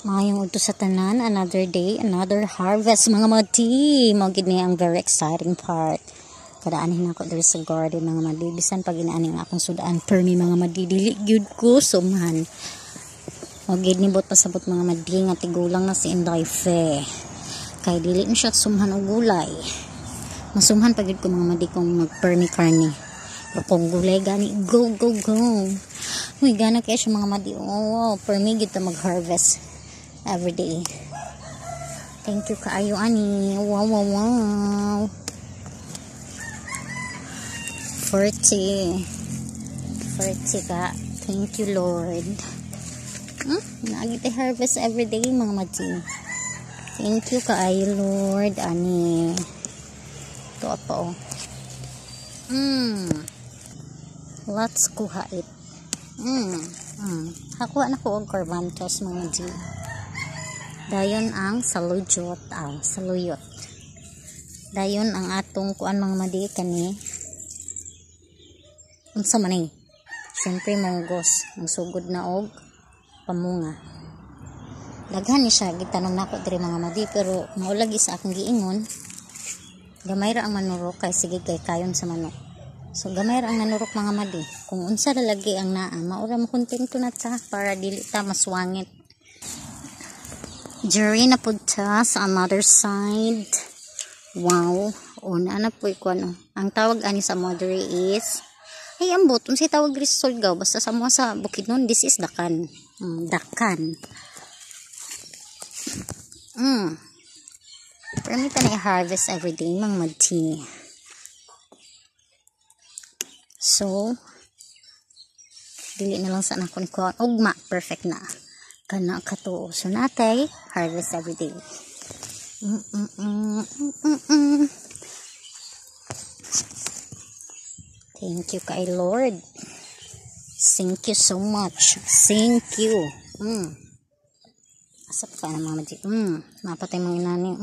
Mayong udto sa tanan, another day, another harvest mga madi. Mao gid ni ang very exciting part. Kadaanin ako diri sa garden mga madi. Bisan pag inaani nga akong sudaan permi mga madi, dili gyud ko sumhan. Mao gid ni bot pasabot mga madi nga tigulang na si Inday Fe. Kay dili ni siya sumhan og gulay. Masumhan pa gid ko mga madi kung magpermi karni. Kung gulay gani, go go go. Uy, gana kaya siya mga madi. Oh, permi gid ta mag-harvest every day. Thank you kaayo ani. Wow wow wow. 40 ka. Thank you Lord. Naagit harvest every day mga madi. Thank you kaayo Lord ani. Ito pa oh. Let's kuha it. Hakuha na ko og carbantos mga madi. Dayon ang saluyot, saluyot. Dayon ang atong kuan mga madi kani. Unsa man ni? Siyempre monggos, ang sugod na og pamunga. Daghan ni siya gitanong nako diri mga madi pero maulagi sa akong giingon. Gamay ra ang manurok kay sige kay kayon sa manok. So gamay ra ang nanurok mga madi. Kung unsa lalagi ang naa, maura mo kontento na ta para dili ta maswangit. Jerry na punta sa another side. Wow. O, na po ko ano. Ang tawag ani sa mother is ay ambot. Unsay tawag rin sa Surigao. Basta sa mga sa Bukidnon, this is dakan. Dakan. Permita na i-harvest everyday mga madi. So, dili na lang sana ko ni kuha. Ugma. Perfect na. Kana kato so natay harvest every day. Thank you kay Lord. Thank you so much. Thank you. Asap pa na mga madi. Napatay mga inani.